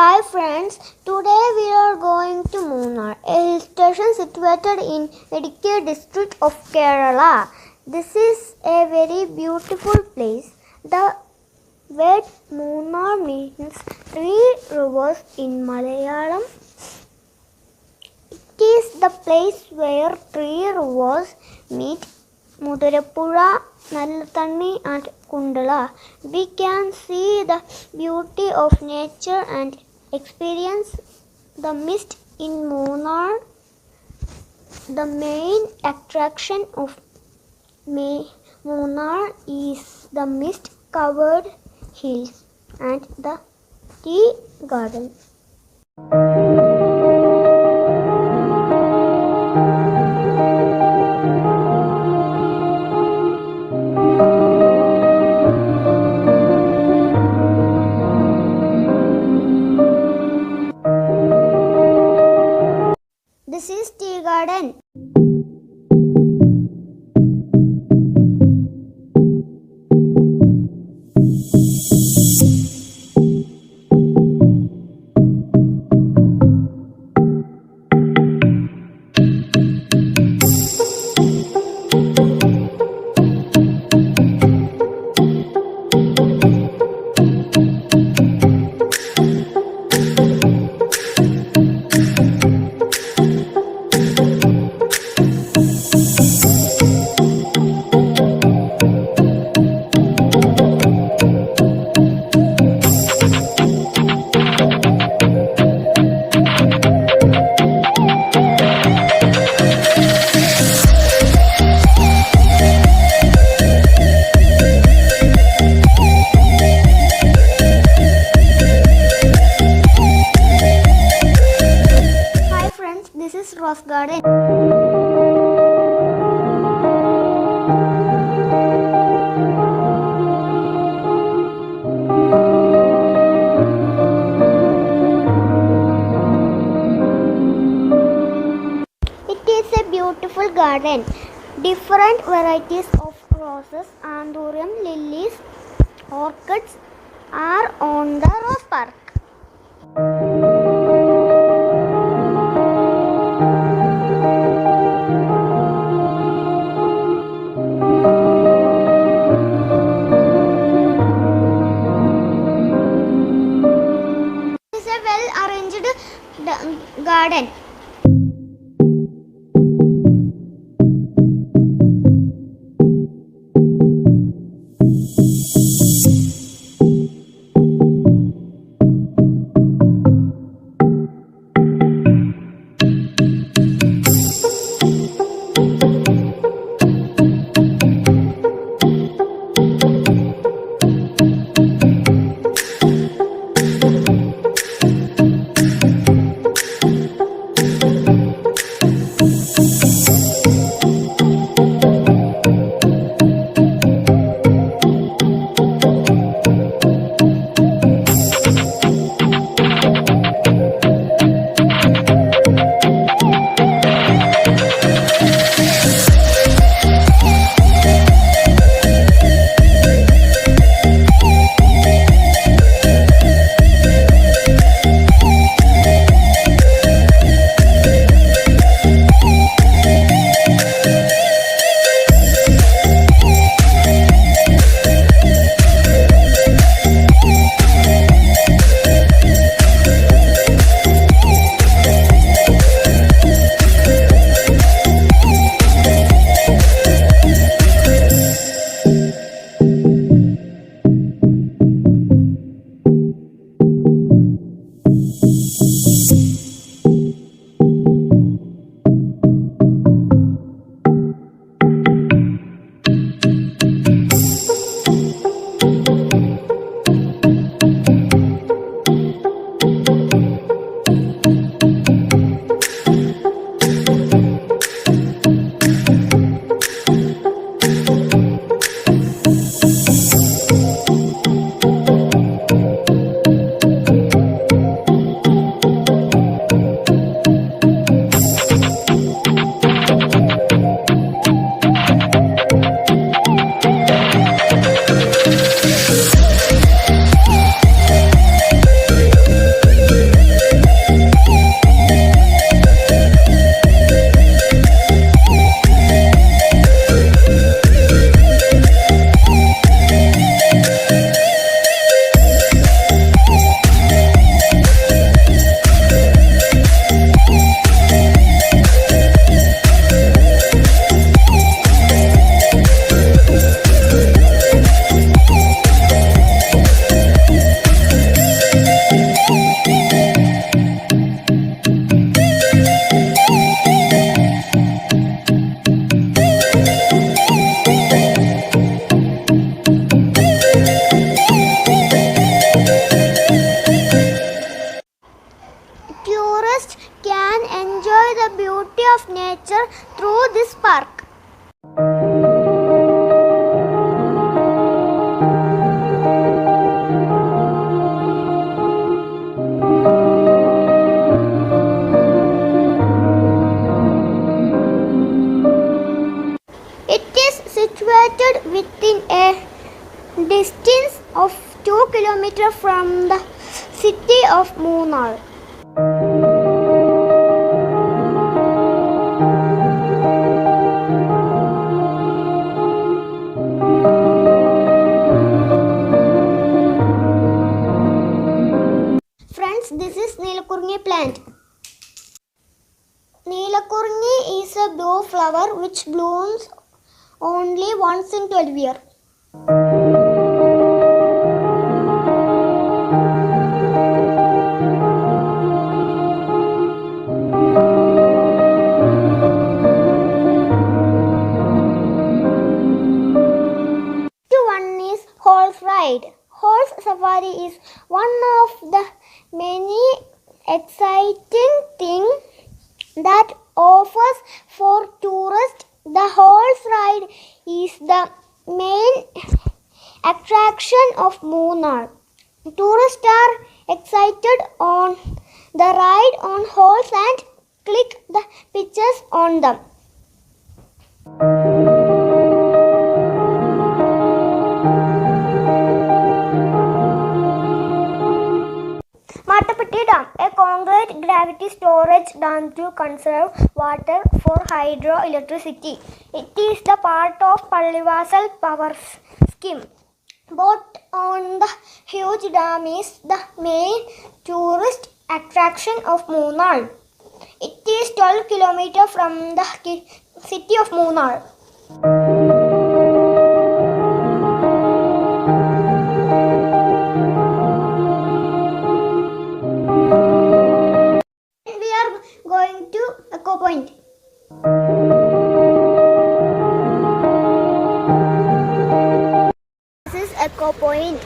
Hi friends, today we are going to Munnar, a hill station situated in Idukki district of Kerala. This is a very beautiful place. The word Munnar means three rivers in Malayalam. It is the place where three rivers meet, Mudurapuzha, Nallathanni and Kundala. We can see the beauty of nature and experience the mist in Munnar. The main attraction of Munnar is the mist-covered hills and the tea garden. This is tea garden. This is rose garden. It is a beautiful garden. Different varieties of roses, anthurium, lilies, orchids are on the rose park. It is a well-arranged garden. distance of 2 kilometers from the city of Munnar. Friends, this is Neelakurni plant. Neelakurni is a blue flower which blooms only once in 12 years. One is horse ride. Horse safari is one of the many exciting things that offers for tourists. The horse ride is the main attraction of Munnar. Tourists are excited on the ride on horse and click the pictures on them. Mattapatti Dam, a concrete gravity storage dam to conserve water for hydroelectricity. It is the part of Pallivasal power scheme. Boat on the huge dam is the main tourist attraction of Munnar. It is 12 kilometers from the city of Munnar. Going to Echo Point. This is Echo Point.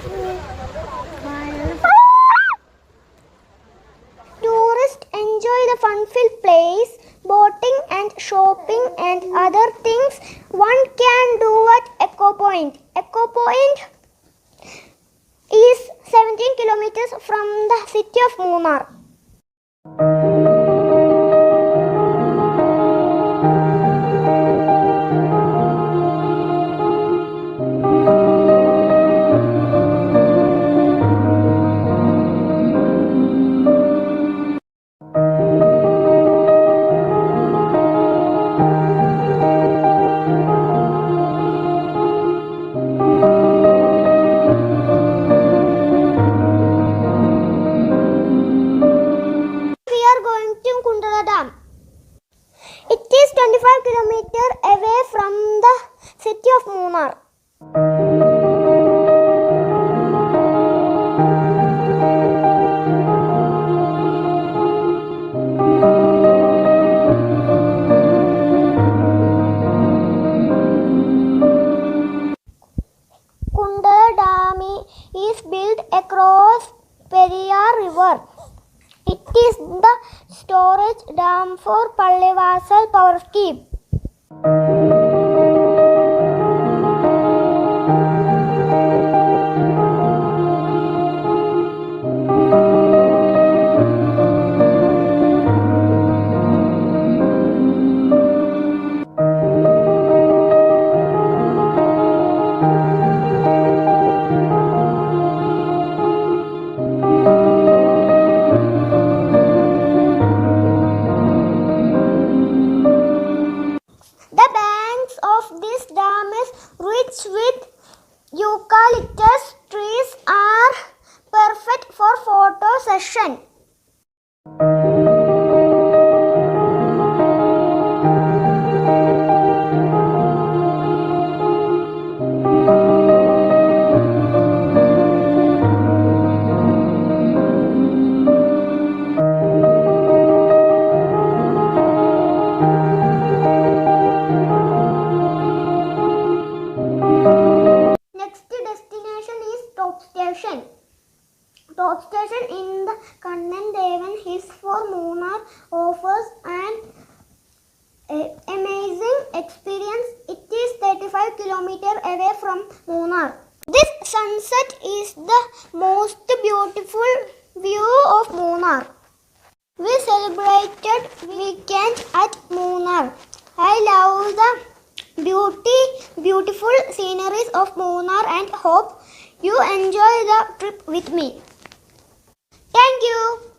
Tourists enjoy the fun-filled place, boating and shopping and other things one can do at Echo Point. Echo Point is 17 kilometers from the city of Munnar. It is 25 kilometers away from the city of Munnar. Kundala Dam is built across Periyar River. It is the storage dam for Pallivasal power scheme. The banks of this dam is rich with eucalyptus trees are perfect for photo session. Top station in the Kannan Devan Hills for Munnar offers an amazing experience. It is 35 kilometers away from Munnar. This sunset is the most beautiful view of Munnar. We celebrated weekend at Munnar. I love the beautiful sceneries of Munnar and hope you enjoy the trip with me. Thank you.